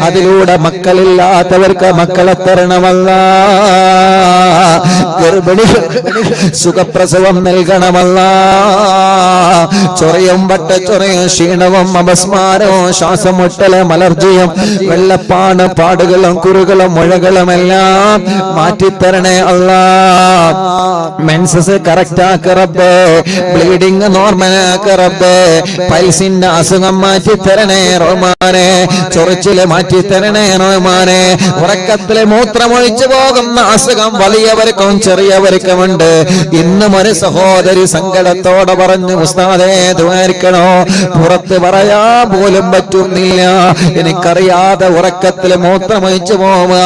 അതിലൂടെ മക്കളില്ലാത്തവർക്ക് മക്കളെ തരണമല്ല, ഗർഭിണികൾ സുഖപ്രസവം നൽകണമല്ല. ചൊറയും വട്ടച്ചൊറയും ക്ഷീണവും അപസ്മാരവും ശ്വാസം മുട്ടലും അലർജിയും വെള്ളപ്പാണ് പാടുകളും കുറുകളും മുഴകളും എല്ലാം മാറ്റിത്തരണേ അല്ലാ. മെൻസസ് കറക്റ്റ് ആക്ക് റബ്ബേ, ബ്ലീഡിംഗ് നോർമൽ ആക്ക് റബ്ബേ, പൈൽസിന്റെ അസുഖം മാറ്റി തരണേ റഹ്മാനെ, ചൊറിച്ചില് മാറ്റി തരണേ റഹ്മാനെ. ഉറക്കത്തിലെ മൂത്രമൊഴിച്ചു പോകുന്ന അസുഖം വലിയവർക്കും ചെറിയവർക്കുമുണ്ട്. ഇന്നും ഒരു സഹോദരി സങ്കടത്തോടെ പറഞ്ഞു, ഉസ്താദേ ദ്വാരിക്കണോ, പുറത്ത് പറയാ പോലും പറ്റുന്നില്ല, എനിക്കറിയാതെ ഉറക്കത്തില് മൂത്രമൊഴിച്ചു പോവുക,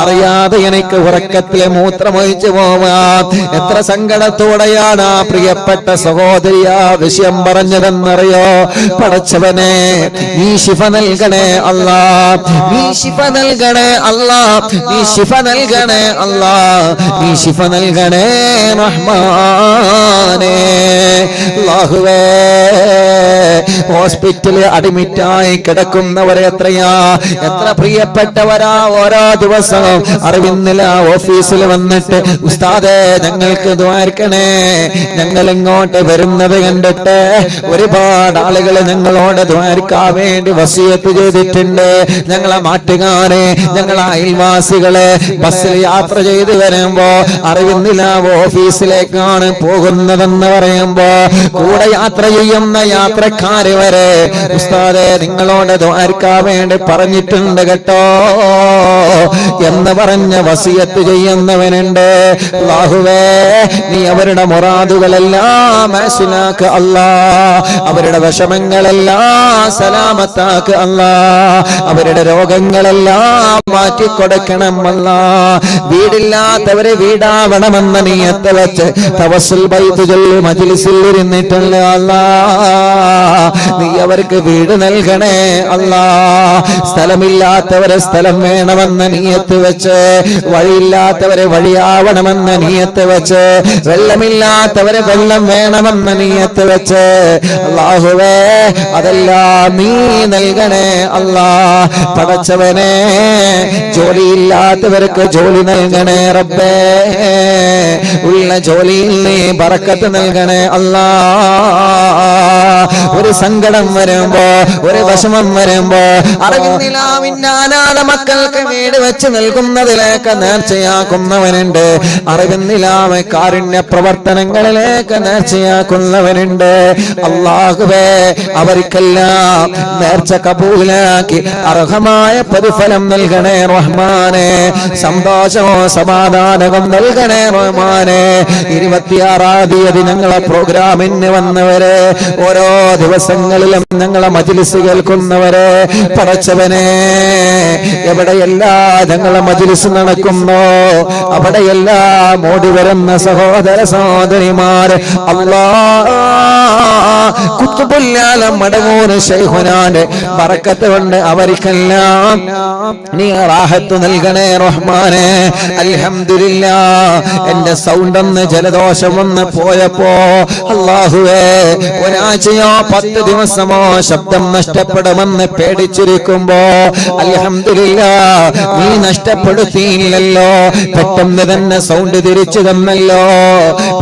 അറിയാതെ എനിക്ക് ഉറക്കത്തില് മൂത്രമൊഴിച്ചു പോവുക. എത്ര സങ്കടത്തോടെയാണ് ആ പ്രിയപ്പെട്ട സഹോദരി ആ വിഷയം പറഞ്ഞതെന്നറിയോ? പടച്ചവനെ നീ ശിഫ നൽകണേ അല്ലാ, നീ ശിഫ നൽകണേ അല്ലാ, നീ ശിഫ നൽകണേ അല്ലാ, നീ ശിഫ നൽകണേ റഹ്മാൻ. റഹ്മാനേ. അല്ലാഹുവേ, ഹോസ്പിറ്റലിൽ അഡ്മിറ്റായി കിടക്കുന്നവരെ എത്ര പ്രിയപ്പെട്ടവരാ ഓരോ ദിവസവും അറിവിന്നില്ല ഓഫീസിൽ വന്നിട്ട് ഉസ്താദേ ഞങ്ങൾക്ക് ദ്വാരക്കണേ. ഞങ്ങൾ ഇങ്ങോട്ട് വരുന്നത് കണ്ടിട്ട് ഒരുപാട് ആളുകൾ ഞങ്ങളോട് ദ്വാരക്കാൻ വേണ്ടി വസിയത്ത് ചെയ്തിട്ടുണ്ട്. ഞങ്ങളെ നാട്ടുകാരെ, ഞങ്ങളെ അയൽവാസികളെ ബസ്സിൽ യാത്ര ചെയ്ത് വരുമ്പോ അറിവിന്നില്ല ഓഫീസിലേക്കാണ് പോകുന്നതെന്ന് പറയുമ്പോ കൂടെ യാത്ര ചെയ്യുന്ന യാത്രക്കാര് വരെ ഉസ്താദേ നിങ്ങളോട് ദ്വാരക്കാൻ വേണ്ടി പറഞ്ഞിട്ടുണ്ട് കേട്ടോ എന്ന് പറഞ്ഞ വസിയത്ത് ചെയ്യുന്നവനുണ്ട്. അല്ലാഹുവേ, നീ അവരുടെ മുറാദുകളെല്ലാം മനസ്സിലാക്ക് അല്ലാ, അവരുടെ വിഷമങ്ങളെല്ലാം സലാമത്താക്ക് അല്ലാ, അവരുടെ രോഗങ്ങളെല്ലാം മാറ്റിക്കൊടുക്കണം അല്ലാ. വീടില്ലാത്തവരെ വീടാവണമെന്ന നിയത്ത് വെച്ച് തവസ്സുൽ ബൈത്ത് ചൊല്ലി മജ്ലിസിൽ ഇരുന്നിട്ടല്ല അല്ലാ, നീ അവർക്ക് വീട് നൽകണേ അല്ലാ. സ്ഥലമില്ലാത്തവരെ സ്ഥലം വേണമെന്ന നിയത്ത് വെച്ച്, വഴിയില്ലാത്തവരെ വഴിയാവണമെന്ന നിയത്ത് വെച്ച്, വെള്ളമില്ലാത്തവരെ വെള്ളം വേണമെന്ന നിയത്ത് വെച്ച് അല്ലാഹുവേ അതെല്ലാം നീ നൽകണേ അല്ലാ. പടച്ചവനെ, ജോലിയില്ലാത്തവർക്ക് ജോലി നൽകണേ റബ്ബേ, ഉള്ള ജോലിയിൽ നീ ബറക്കത്ത് നൽകണേ അല്ലാ. ഒരു സങ്കടം വരുമ്പോ, ഒരു വിഷമം വരുമ്പോ അറിവിന്നിലാവിന്റെ അനാഥ മക്കൾക്ക് വീട് വെച്ച് നൽകുന്നതിലേക്ക് നേർച്ചയാക്കുന്നവനുണ്ട്. അറിവിന്നിലാവ് കാരുണ്യ പ്രവർത്തനങ്ങളിലേക്ക് നേർച്ചയാക്കുന്നവനുണ്ട്. അല്ലാഹുവേ, അവർക്കെല്ലാം നേർച്ച കബൂലാക്കി അർഹമായ പ്രതിഫലം നൽകണേ റഹ്മാനെ. സന്തോഷമോ സമാധാനവും നൽകണേ റഹ്മാനെ. 26-ാം തീയതി ഞങ്ങളെ പ്രോഗ്രാമിന് വന്നവരെ, ഓരോ ദിവസങ്ങളിലും ഞങ്ങളെ മജ്ലിസ് കേൾക്കുന്നവരെ, പടച്ചവനെ എവിടെയെല്ലാം ഞങ്ങളെ മജ്ലിസ് നടക്കുന്നോ അവിടെയെല്ലാം ഓടി വരുന്ന സഹോദര സഹോദരിമാര് അല്ലാഹ് കുത്തുബുല്ലാലം മടങ്ങൂർ ശൈഖുനാന്റെ ബറക്കത്ത് കൊണ്ട് അവർക്കെല്ലാം നീ റാഹത്ത് നൽകണേ റഹ്മാനെ. അൽഹംദുലില്ലാഹ്, എന്റെ സൗണ്ട് ഒന്ന് ജലദോഷം ഒന്ന് പോയപ്പോ അല്ലാഹുവേ, ഒരാഴ്ചയോ 10 ദിവസമോ ശബ്ദം നഷ്ടപ്പെടുമെന്ന് പേടിച്ചിരിക്കുമ്പോ അൽഹംദുലില്ലാഹ് നീ നഷ്ടപ്പെടുത്തിയില്ലല്ലോ. പെട്ടെന്ന് തന്നെ സൗണ്ട് തിരിച്ചു തന്നല്ലോ.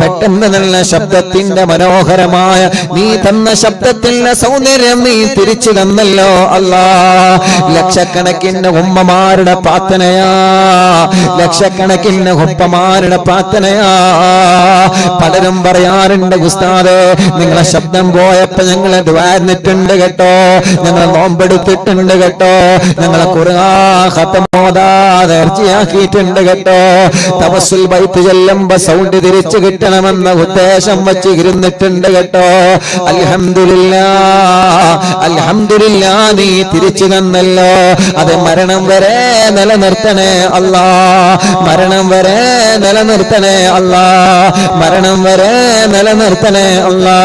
പെട്ടെന്ന് നല്ല ശബ്ദത്തിന്റെ മനോഹരമായ നീ തന്ന ശബ്ദത്തിന്റെ സൗന്ദര്യം നീ തിരിച്ചു തന്നല്ലോ അല്ലാ. ലക്ഷക്കണക്കിന് ഉമ്മമാരുടെ പ്രാർത്ഥനയാ, ലക്ഷക്കണക്കിന് ഉപ്പമാരുടെ പ്രാർത്ഥനയാ. പലരും പറയാറുണ്ട് ഉസ്താദേ നിങ്ങളെ ശബ്ദം പോയപ്പോ ഞങ്ങളെ ദ്വാരന്നിട്ടുണ്ട് കേട്ടോ, ഞങ്ങളെ നോമ്പെടുത്തിട്ടുണ്ട് കേട്ടോ, ഞങ്ങളെ ഖുർആൻ ഖത്ം ഓതാതെ നേർച്ചയാക്കിയിട്ടുണ്ട് കേട്ടോ. തവസ്സുൽ ബൈത്ത് ചെല്ലുമ്പോ സൗണ്ട് തിരിച്ചു കിട്ടണമെന്ന ഉദ്ദേശം വച്ച് ഇരുന്നിട്ടുണ്ട് കേട്ടോ. അൽഹംദുലില്ലാഹ്, അൽഹംദുലില്ലാഹ് നീ തിരിച്ചു തന്നല്ലോ. അത് മരണം വരെ നിലനിർത്തണേ അല്ലാ, മരണം വരെ നിലനിർത്തണേ അല്ലാ, മരണം വരെ നിലനിർത്തണേ അല്ലാ.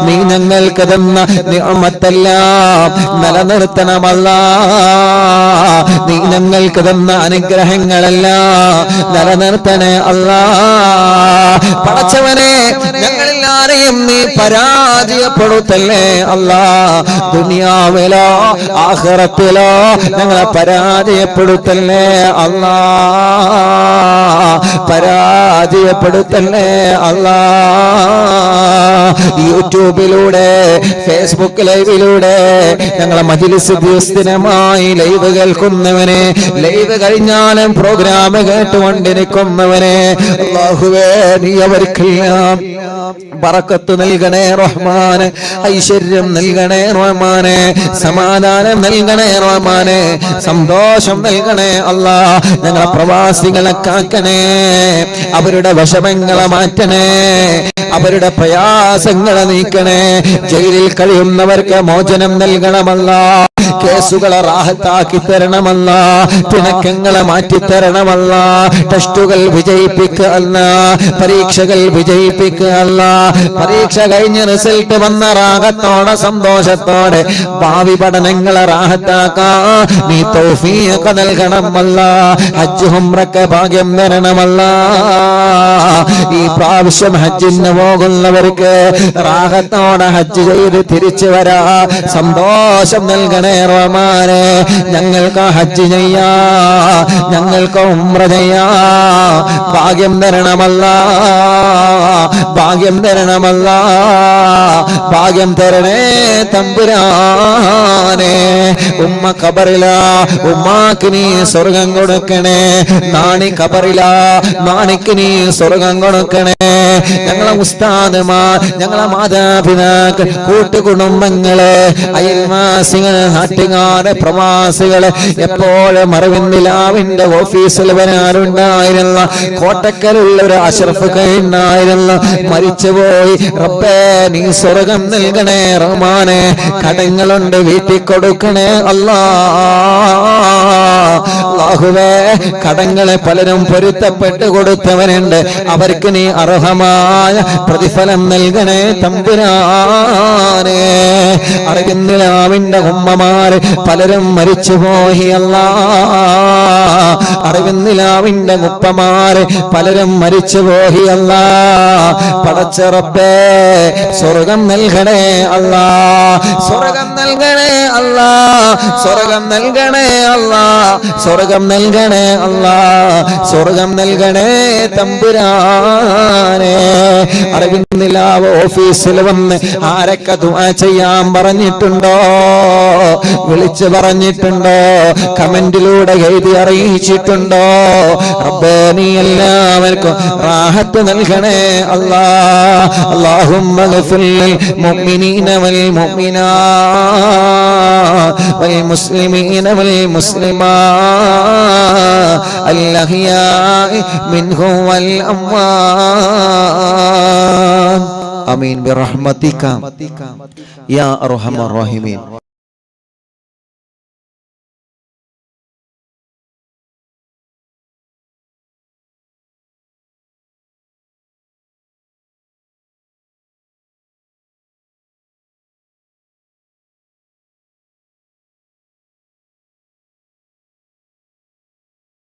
നീ ഞങ്ങൾക്ക് തന്ന നിഅമത്തെല്ലാം നിലനിർത്തണമല്ലാ. നീ ഞങ്ങൾക്ക് തന്ന അനുഗ്രഹങ്ങളെല്ലാം നിലനിർത്തണേ അല്ലാ. പടച്ചവനെ, ഞങ്ങളെല്ലാരെയും നീ പരാജയപ്പെടുത്തല്ലേ അല്ലാ. ദുനിയാവിലോ ആഖിറത്തിലോ ഞങ്ങളെ പരാജയപ്പെടുത്തല്ലേ അല്ലാ, പരാജയപ്പെടുത്തല്ലേ അല്ലാ. യൂട്യൂബിലൂടെ, ഫേസ്ബുക്ക് ലൈവിലൂടെ ഞങ്ങളെ മജ്ലിസ് ദിവസമായി ലൈവ് കേൾക്കുന്നവനെ, ലൈവ് കഴിഞ്ഞാലും പ്രോഗ്രാം കേട്ടുകൊണ്ടിരിക്കുന്നവനെ അല്ലാഹുവേ, നീ അവർക്കെല്ലാം ബറക്കത്ത് നൽകണേ റഹ്മാനെ, ഐശ്വര്യം നൽകണേ റഹ്മാനെ, സമാധാനം നൽകണേ റഹ്മാനെ, സന്തോഷം നൽകണേ അല്ലാ. ഞങ്ങളെ പ്രവാസികളെ കാക്കണേ, അവരുടെ വിഷമങ്ങളെ മാറ്റണേ, അവരുടെ പ്രയാസങ്ങളെ നീക്കണേ. ജയിലിൽ കഴിയുന്നവർക്ക് മോചനം നൽകണമല്ലാ. കേസുകളെ റാഹത്താക്കി തരണമല്ല, പിണക്കങ്ങളെ മാറ്റിത്തരണമല്ല, ടെസ്റ്റുകൾ വിജയിപ്പിക്കുക അല്ല, പരീക്ഷകൾ വിജയിപ്പിക്കുക അല്ല, പരീക്ഷ കഴിഞ്ഞ് റിസൾട്ട് വന്ന റാഹത്തോടെ സന്തോഷത്തോടെ ഭാവി പഠനങ്ങളെ റാഹത്താക്കാ നീ തൗഫീഖ് നൽകണമല്ല, ഹജ്ജ് ഉംറക്ക് ഭാഗ്യം തരണമല്ല. ഈ പ്രാവശ്യം ഹജ്ജിന് പോകുന്നവർക്ക് റാഹത്തോടെ ഹജ്ജ് ചെയ്ത് തിരിച്ചു വരാ സന്തോഷം നൽകണേ റഹ്മാനേ. ഞങ്ങൾക്ക് ഹജ്ജ് ചെയ്യാ, ഞങ്ങൾക്ക് ഉംറ ചെയ്യാ ഭാഗ്യം തരണമല്ല, ഭാഗ്യം തരണമല്ല, ഭാഗ്യം തരണേ തമ്പുരാനെ. ഉമ്മ ഖബറിലാ, ഉമ്മാക്ക് നീ സ്വർഗം കൊടുക്കണേ. നാണി ഖബറിലാ, നാണിക്ക് നീ സ്വർഗം കൊടുക്കണേ. ഞങ്ങളെ ഉസ്താദുമാർ, ഞങ്ങളെ മാതാപിതാക്കൾ, കൂട്ടുകുടുംബങ്ങള്, അയൽവാസികള്, നാട്ടുകാര്, പ്രവാസികള്, എപ്പോഴും അറിവിന്ദിലാവിന്റെ ഓഫീസിൽ വരാറുണ്ടായിരുന്ന കോട്ടക്കലുള്ള ഒരു അഷ്റഫ് ഉണ്ടായിരുന്ന മരിച്ചുപോയി. റബ്ബേ നീ സ്വർഗം നൽകണേ റഹ്മാനെ. കടങ്ങളുണ്ട് വീട്ടിൽ കൊടുക്കണേ അല്ലാഹുവേ. കടങ്ങളെ പലരും പൊരുത്തപ്പെട്ട് കൊടുത്തവനുണ്ട്, അവർക്ക് നീ അർഹമായ പ്രതിഫലം നൽകണേ തമ്പുരാനെ. അറിവിന്ദിലാവിന്റെ ഉമ്മമാര് പലരും മരിച്ചുപോയി അല്ലാ. അറിവിന്ദിലാവിന്റെ ഉപ്പമാര് പലരും മരിച്ചുപോയി അല്ലാ. പടച്ച റബ്ബേ സ്വർഗം നൽകണേ അല്ലാ, സ്വർഗം നൽകണേ അല്ലാ, സ്വർഗം നൽകണേ അല്ലാ, സ്വർഗം നൽകണേ അല്ലാ, സ്വർഗം നൽകണേ തമ്പുരാനെ. അറിവിന്ദിലാവ് ഓഫീസിൽ വന്ന് ആരൊക്കെ ദുആ ചെയ്യാൻ പറഞ്ഞിട്ടുണ്ടോ, വിളിച്ചു പറഞ്ഞിട്ടുണ്ടോ, കമന്റിലൂടെ എഴുതി അറിയിച്ചിട്ടുണ്ടോ? റബ്ബേ നീ എല്ലാവർക്കും റാഹത്ത് നൽകണേ അല്ലാ. اللهم اغفر للمؤمنين والمؤمنات والمسلمين والمسلمات الأحياء منهم والأموات آمين برحمتك يا أرحم الراحمين.